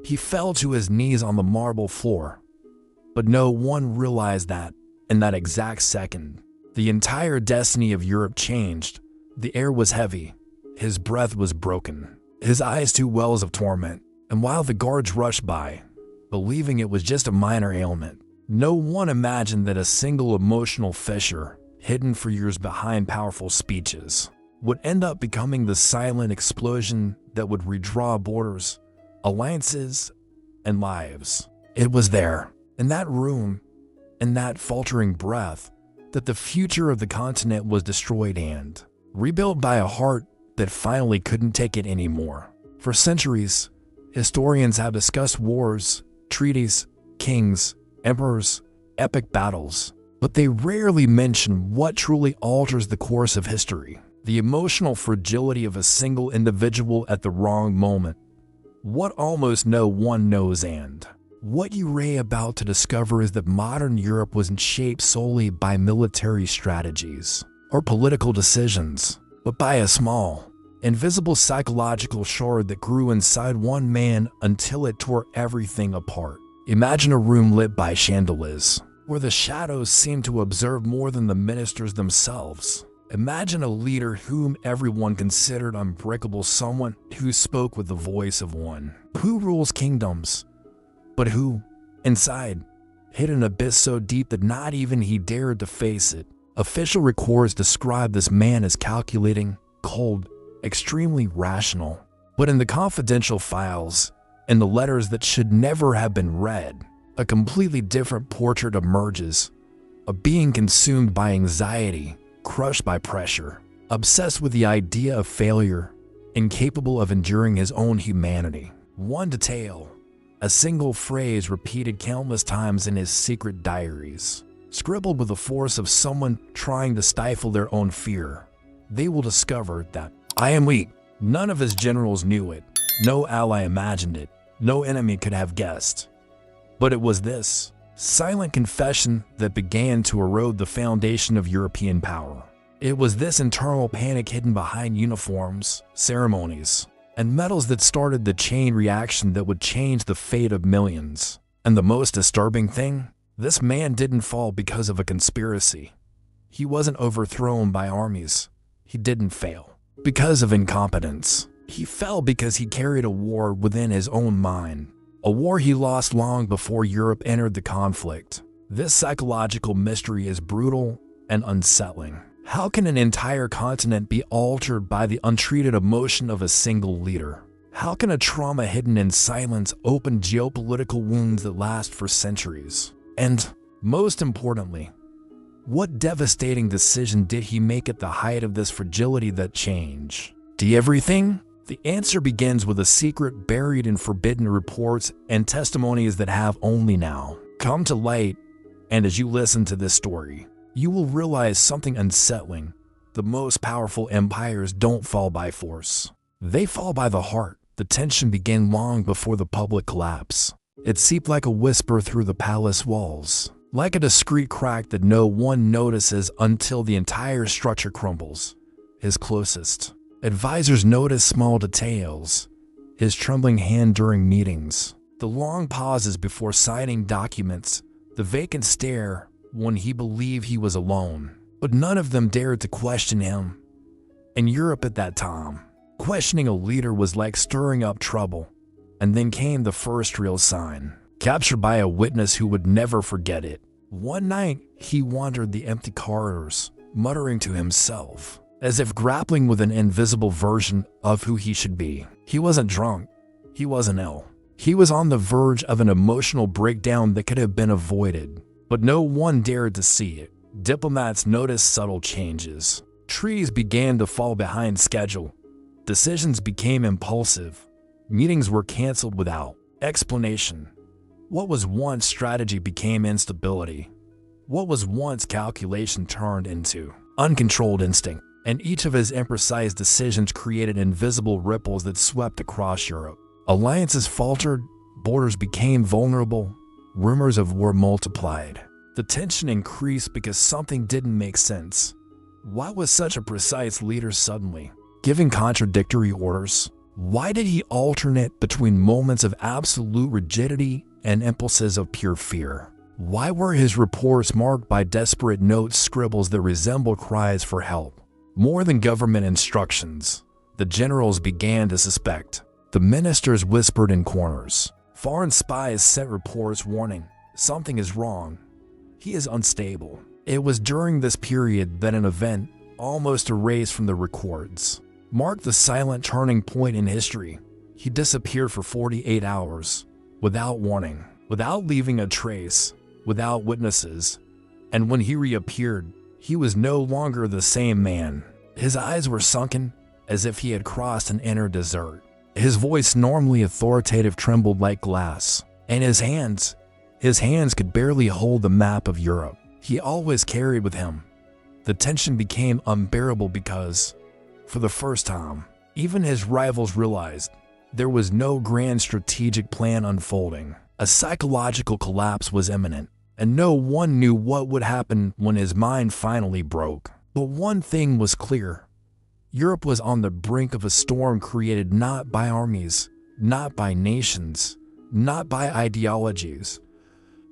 He fell to his knees on the marble floor. But no one realized that, in that exact second, the entire destiny of Europe changed. The air was heavy. His breath was broken. His eyes two wells of torment. And while the guards rushed by, believing it was just a minor ailment, no one imagined that a single emotional fissure, hidden for years behind powerful speeches, would end up becoming the silent explosion that would redraw borders, alliances, and lives. It was there, in that room, in that faltering breath, that the future of the continent was destroyed and rebuilt by a heart that finally couldn't take it anymore. For centuries, historians have discussed wars, treaties, kings, emperors, epic battles, but they rarely mention what truly alters the course of history: the emotional fragility of a single individual at the wrong moment. What almost no one knows, and what you're about to discover, is that modern Europe wasn't shaped solely by military strategies or political decisions, but by a small, invisible psychological shard that grew inside one man until it tore everything apart. Imagine a room lit by chandeliers, where the shadows seem to observe more than the ministers themselves. Imagine a leader whom everyone considered unbreakable, someone who spoke with the voice of one who rules kingdoms, but who, inside, hid an abyss so deep that not even he dared to face it. Official records describe this man as calculating, cold, extremely rational. But in the confidential files, in the letters that should never have been read, a completely different portrait emerges. A being consumed by anxiety, crushed by pressure, obsessed with the idea of failure, incapable of enduring his own humanity. One detail, a single phrase repeated countless times in his secret diaries, scribbled with the force of someone trying to stifle their own fear. They will discover that "I am weak." None of his generals knew it. No ally imagined it. No enemy could have guessed. But it was this silent confession that began to erode the foundation of European power. It was this internal panic hidden behind uniforms, ceremonies, and medals that started the chain reaction that would change the fate of millions. And the most disturbing thing? This man didn't fall because of a conspiracy. He wasn't overthrown by armies. He didn't fail because of incompetence. He fell because he carried a war within his own mind. A war he lost long before Europe entered the conflict. This psychological mystery is brutal and unsettling. How can an entire continent be altered by the untreated emotion of a single leader? How can a trauma hidden in silence open geopolitical wounds that last for centuries? And, most importantly, what devastating decision did he make at the height of this fragility that changed everything? The answer begins with a secret buried in forbidden reports and testimonies that have only now come to light. And as you listen to this story, you will realize something unsettling. The most powerful empires don't fall by force. They fall by the heart. The tension began long before the public collapse. It seeped like a whisper through the palace walls, like a discreet crack that no one notices until the entire structure crumbles. His closest advisors notice small details: his trembling hand during meetings, the long pauses before signing documents, the vacant stare when he believed he was alone. But none of them dared to question him. In Europe at that time, questioning a leader was like stirring up trouble. And then came the first real sign, captured by a witness who would never forget it. One night, he wandered the empty corridors, muttering to himself, as if grappling with an invisible version of who he should be. He wasn't drunk. He wasn't ill. He was on the verge of an emotional breakdown that could have been avoided, but no one dared to see it. Diplomats noticed subtle changes. Treaties began to fall behind schedule. Decisions became impulsive. Meetings were canceled without explanation. What was once strategy became instability. What was once calculation turned into uncontrolled instinct. And each of his imprecise decisions created invisible ripples that swept across Europe. Alliances faltered, borders became vulnerable, rumors of war multiplied. The tension increased because something didn't make sense. Why was such a precise leader suddenly giving contradictory orders? Why did he alternate between moments of absolute rigidity and impulses of pure fear? Why were his reports marked by desperate note scribbles that resembled cries for help? More than government instructions, the generals began to suspect. The ministers whispered in corners. Foreign spies sent reports warning, something is wrong. He is unstable. It was during this period that an event, almost erased from the records, marked the silent turning point in history. He disappeared for 48 hours, without warning, without leaving a trace, without witnesses. And when he reappeared, he was no longer the same man. His eyes were sunken, as if he had crossed an inner desert. His voice, normally authoritative, trembled like glass, and his hands could barely hold the map of Europe he always carried with him. The tension became unbearable because, for the first time, even his rivals realized there was no grand strategic plan unfolding. A psychological collapse was imminent, and no one knew what would happen when his mind finally broke. But one thing was clear. Europe was on the brink of a storm created not by armies, not by nations, not by ideologies,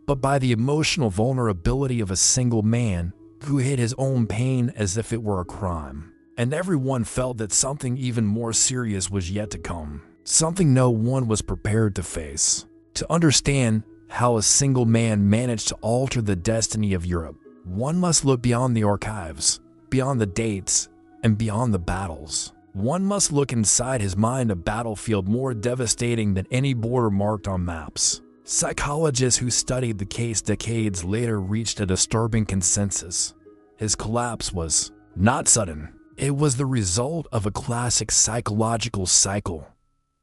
but by the emotional vulnerability of a single man who hid his own pain as if it were a crime. And everyone felt that something even more serious was yet to come, something no one was prepared to face. To understand how a single man managed to alter the destiny of Europe, one must look beyond the archives, beyond the dates, and beyond the battles. One must look inside his mind, a battlefield more devastating than any border marked on maps. Psychologists who studied the case decades later reached a disturbing consensus. His collapse was not sudden. It was the result of a classic psychological cycle,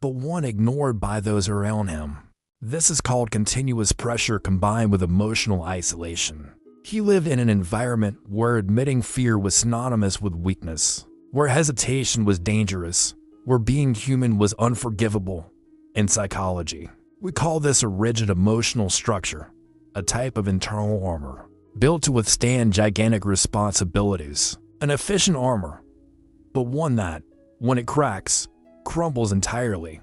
but one ignored by those around him. This is called continuous pressure combined with emotional isolation. He lived in an environment where admitting fear was synonymous with weakness, where hesitation was dangerous, where being human was unforgivable. In psychology, we call this a rigid emotional structure, a type of internal armor, built to withstand gigantic responsibilities. An efficient armor, but one that, when it cracks, crumbles entirely.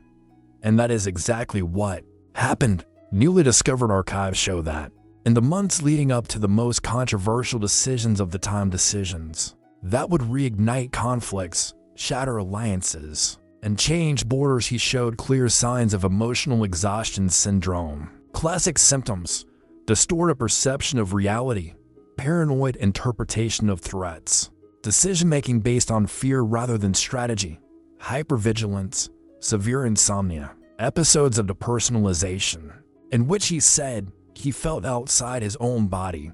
And that is exactly what happened. Newly discovered archives show that, in the months leading up to the most controversial decisions of the time, decisions that would reignite conflicts, shatter alliances, and change borders, he showed clear signs of emotional exhaustion syndrome. Classic symptoms: distorted perception of reality, paranoid interpretation of threats, decision-making based on fear rather than strategy, hypervigilance, severe insomnia, episodes of depersonalization, in which he said he felt outside his own body,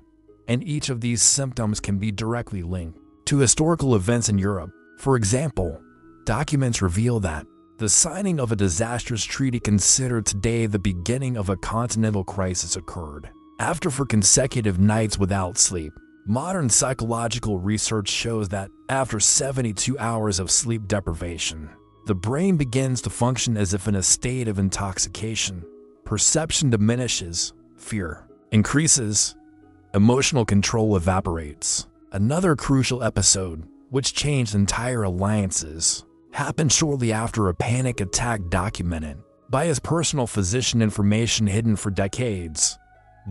and each of these symptoms can be directly linked to historical events in Europe. For example, documents reveal that the signing of a disastrous treaty considered today the beginning of a continental crisis occurred. After 4 consecutive nights without sleep, modern psychological research shows that after 72 hours of sleep deprivation, the brain begins to function as if in a state of intoxication. Perception diminishes, fear increases, emotional control evaporates. Another crucial episode, which changed entire alliances, happened shortly after a panic attack documented by his personal physician, information hidden for decades.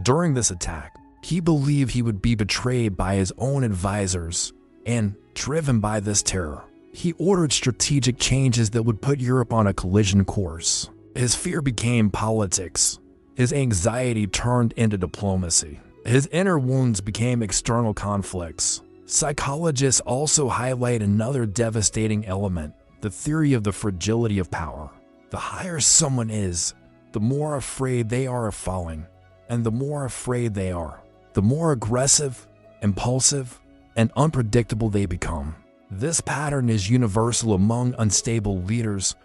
During this attack, he believed he would be betrayed by his own advisors, and, driven by this terror, he ordered strategic changes that would put Europe on a collision course. His fear became politics. His anxiety turned into diplomacy. His inner wounds became external conflicts. Psychologists also highlight another devastating element: the theory of the fragility of power. The higher someone is, the more afraid they are of falling, and the more afraid they are, the more aggressive, impulsive, and unpredictable they become. This pattern is universal among unstable leaders.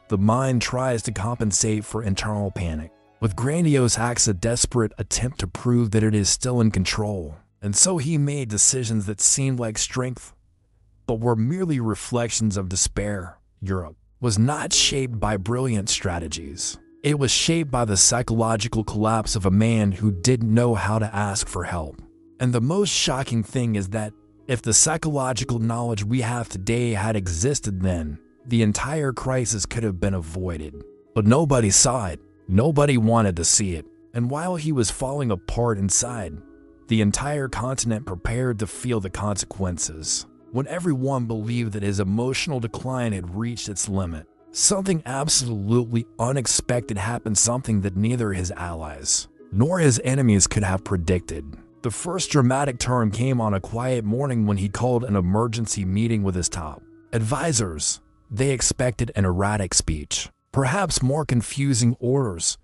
The mind tries to compensate for internal panic with grandiose acts, a desperate attempt to prove that it is still in control. And so he made decisions that seemed like strength, but were merely reflections of despair. Europe was not shaped by brilliant strategies. It was shaped by the psychological collapse of a man who didn't know how to ask for help. And the most shocking thing is that if the psychological knowledge we have today had existed then, The entire crisis could have been avoided. But nobody saw it. Nobody wanted to see it. And while he was falling apart inside, the entire continent prepared to feel the consequences. When everyone believed that his emotional decline had reached its limit, something absolutely unexpected happened, something that neither his allies nor his enemies could have predicted. The first dramatic turn came on a quiet morning when he called an emergency meeting with his top advisors. They expected an erratic speech, perhaps more confusing orders.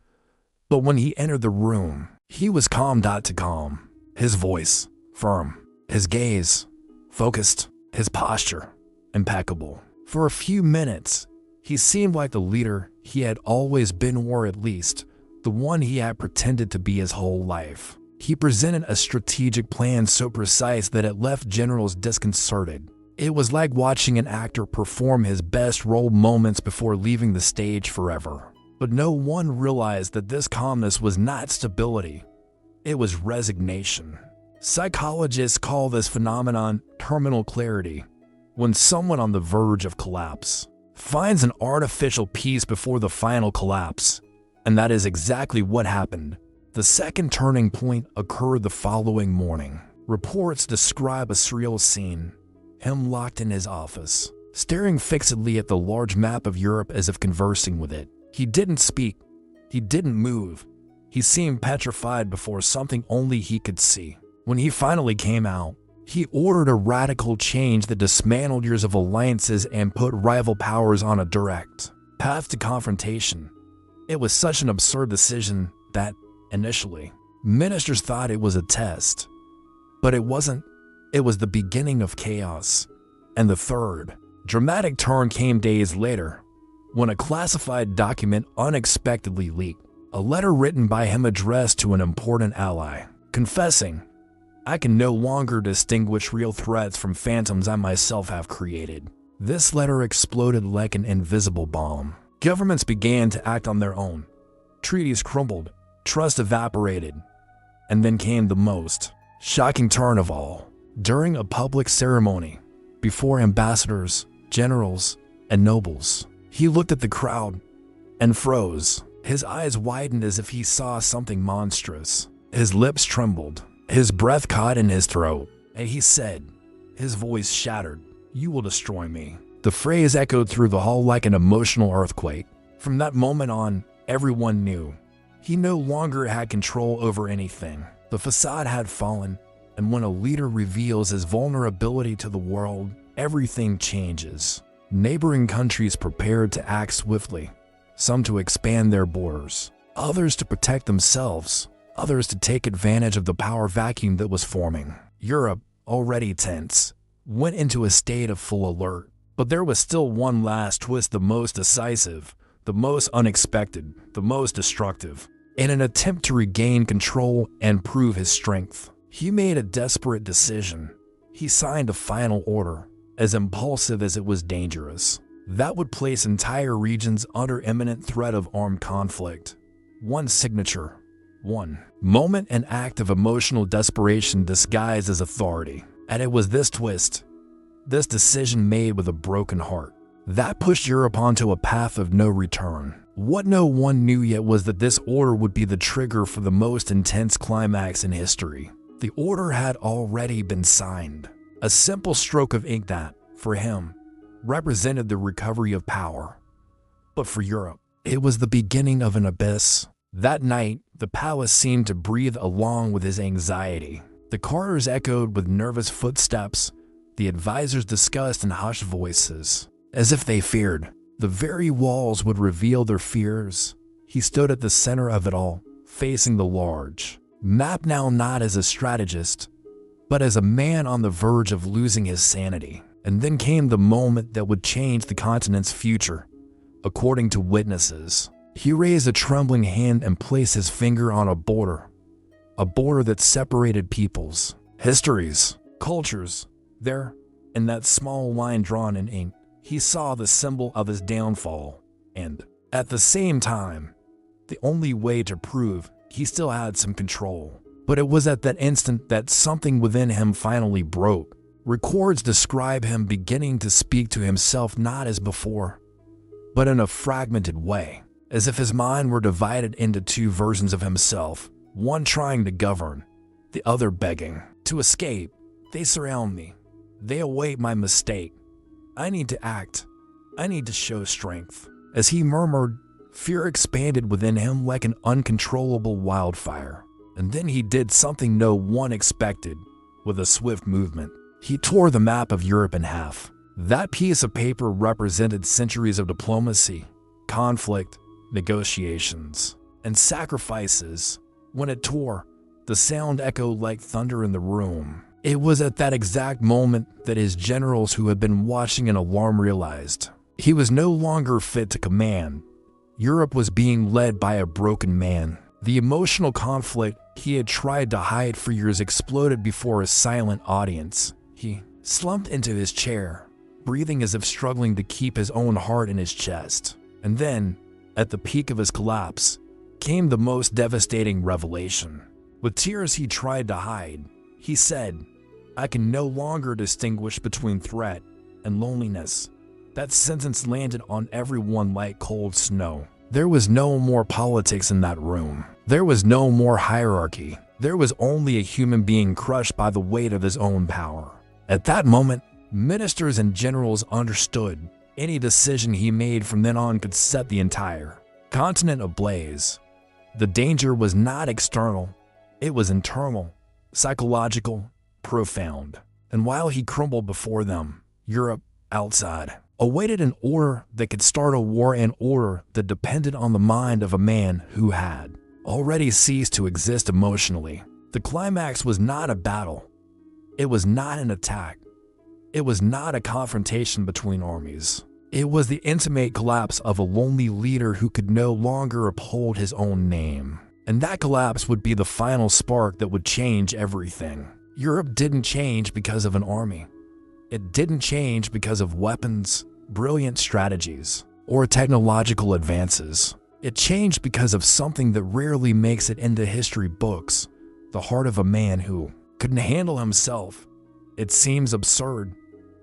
But when he entered the room, he was calm to calm. His voice firm, his gaze focused, his posture impeccable. For a few minutes, he seemed like the leader he had always been, or at least the one he had pretended to be his whole life. He presented a strategic plan so precise that it left generals disconcerted. It was like watching an actor perform his best role moments before leaving the stage forever. But no one realized that this calmness was not stability. It was resignation. Psychologists call this phenomenon terminal clarity, when someone on the verge of collapse finds an artificial peace before the final collapse. And that is exactly what happened. The second turning point occurred the following morning. Reports describe a surreal scene. Him locked in his office, staring fixedly at the large map of Europe as if conversing with it. He didn't speak. He didn't move. He seemed petrified before something only he could see. When he finally came out, he ordered a radical change that dismantled years of alliances and put rival powers on a direct path to confrontation. It was such an absurd decision that, initially, ministers thought it was a test. But it wasn't. It was the beginning of chaos. And the third dramatic turn came days later, when a classified document unexpectedly leaked. A letter written by him addressed to an important ally, confessing, "I can no longer distinguish real threats from phantoms I myself have created." This letter exploded like an invisible bomb. Governments began to act on their own. Treaties crumbled, trust evaporated, and then came the most shocking turn of all. During a public ceremony, before ambassadors, generals, and nobles, he looked at the crowd and froze. His eyes widened as if he saw something monstrous. His lips trembled. His breath caught in his throat. And he said, his voice shattered, "You will destroy me." The phrase echoed through the hall like an emotional earthquake. From that moment on, everyone knew he no longer had control over anything. The facade had fallen, and when a leader reveals his vulnerability to the world, everything changes. Neighboring countries prepared to act swiftly, some to expand their borders, others to protect themselves, others to take advantage of the power vacuum that was forming. Europe, already tense, went into a state of full alert. But there was still one last twist, the most decisive, the most unexpected, the most destructive. In an attempt to regain control and prove his strength, he made a desperate decision. He signed a final order, as impulsive as it was dangerous, that would place entire regions under imminent threat of armed conflict. One signature, one moment, an act of emotional desperation disguised as authority. And it was this twist, this decision made with a broken heart, that pushed Europe onto a path of no return. What no one knew yet was that this order would be the trigger for the most intense climax in history. The order had already been signed, a simple stroke of ink that, for him, represented the recovery of power. But for Europe, it was the beginning of an abyss. That night, the palace seemed to breathe along with his anxiety. The corridors echoed with nervous footsteps. The advisors discussed in hushed voices, as if they feared the very walls would reveal their fears. He stood at the center of it all, facing the large map, now not as a strategist, but as a man on the verge of losing his sanity. And then came the moment that would change the continent's future. According to witnesses, he raised a trembling hand and placed his finger on a border that separated peoples, histories, cultures. There, in that small line drawn in ink, he saw the symbol of his downfall, and, at the same time, the only way to prove he still had some control. But it was at that instant that something within him finally broke. Records describe him beginning to speak to himself not as before, but in a fragmented way, as if his mind were divided into two versions of himself, one trying to govern, the other begging to escape. They surround me. They await my mistake. I need to act. I need to show strength. As he murmured, fear expanded within him like an uncontrollable wildfire. And then he did something no one expected. With a swift movement, he tore the map of Europe in half. That piece of paper represented centuries of diplomacy, conflict, negotiations, and sacrifices. When it tore, the sound echoed like thunder in the room. It was at that exact moment that his generals who had been watching in alarm realized he was no longer fit to command. Europe was being led by a broken man. The emotional conflict he had tried to hide for years exploded before a silent audience. He slumped into his chair, breathing as if struggling to keep his own heart in his chest. And then, at the peak of his collapse, came the most devastating revelation. With tears he tried to hide, he said, "I can no longer distinguish between threat and loneliness." That sentence landed on everyone like cold snow. There was no more politics in that room. There was no more hierarchy. There was only a human being crushed by the weight of his own power. At that moment, ministers and generals understood any decision he made from then on could set the entire continent ablaze. The danger was not external. It was internal, psychological, profound. And while he crumbled before them, Europe, outside, awaited an order that could start a war, an order that depended on the mind of a man who had already ceased to exist emotionally. The climax was not a battle. It was not an attack. It was not a confrontation between armies. It was the intimate collapse of a lonely leader who could no longer uphold his own name. And that collapse would be the final spark that would change everything. Europe didn't change because of an army. It didn't change because of weapons, brilliant strategies, or technological advances. It changed because of something that rarely makes it into history books, the heart of a man who couldn't handle himself. It seems absurd.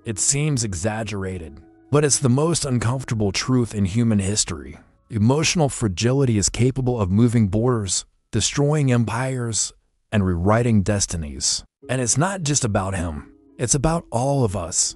It seems exaggerated. But it's the most uncomfortable truth in human history. Emotional fragility is capable of moving borders, destroying empires, and rewriting destinies. And it's not just about him. It's about all of us.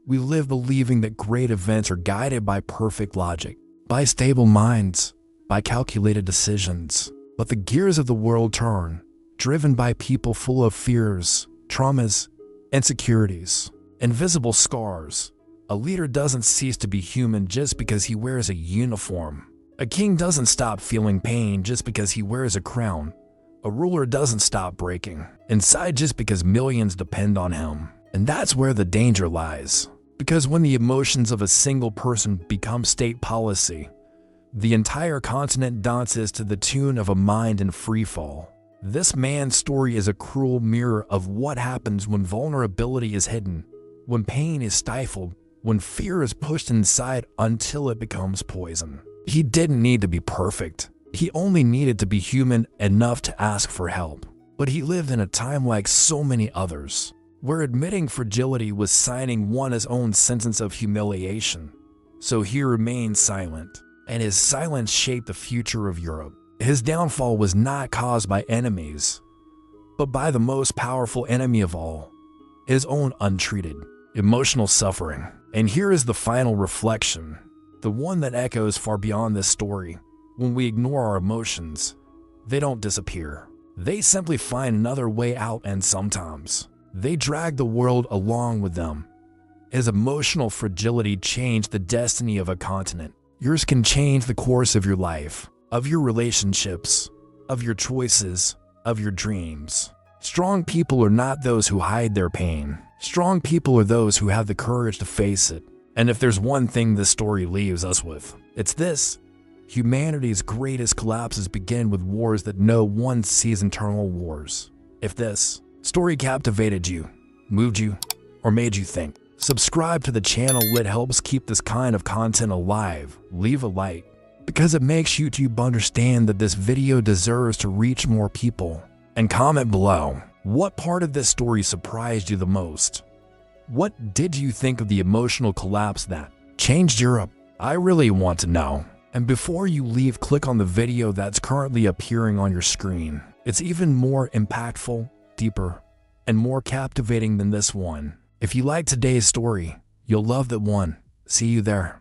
We live believing that great events are guided by perfect logic, by stable minds, by calculated decisions. But the gears of the world turn, driven by people full of fears, traumas, insecurities, invisible scars. A leader doesn't cease to be human just because he wears a uniform. A king doesn't stop feeling pain just because he wears a crown. A ruler doesn't stop breaking inside just because millions depend on him. And that's where the danger lies. Because when the emotions of a single person become state policy, the entire continent dances to the tune of a mind in freefall. This man's story is a cruel mirror of what happens when vulnerability is hidden, when pain is stifled, when fear is pushed inside until it becomes poison. He didn't need to be perfect. He only needed to be human enough to ask for help. But he lived in a time like so many others, where admitting fragility was signing one's own sentence of humiliation. So he remained silent, and his silence shaped the future of Europe. His downfall was not caused by enemies, but by the most powerful enemy of all, his own untreated, emotional suffering. And here is the final reflection, the one that echoes far beyond this story. When we ignore our emotions, they don't disappear. They simply find another way out, and sometimes they drag the world along with them. His emotional fragility changed the destiny of a continent. Yours can change the course of your life, of your relationships, of your choices, of your dreams. Strong people are not those who hide their pain. Strong people are those who have the courage to face it. And if there's one thing this story leaves us with, it's this. Humanity's greatest collapses begin with wars that no one sees, internal wars. If this story captivated you, moved you, or made you think, subscribe to the channel. It helps keep this kind of content alive. Leave a like, because it makes YouTube understand that this video deserves to reach more people. And comment below, what part of this story surprised you the most? What did you think of the emotional collapse that changed Europe? I really want to know. And before you leave, click on the video that's currently appearing on your screen. It's even more impactful, deeper, and more captivating than this one. If you like today's story, you'll love that one. See you there.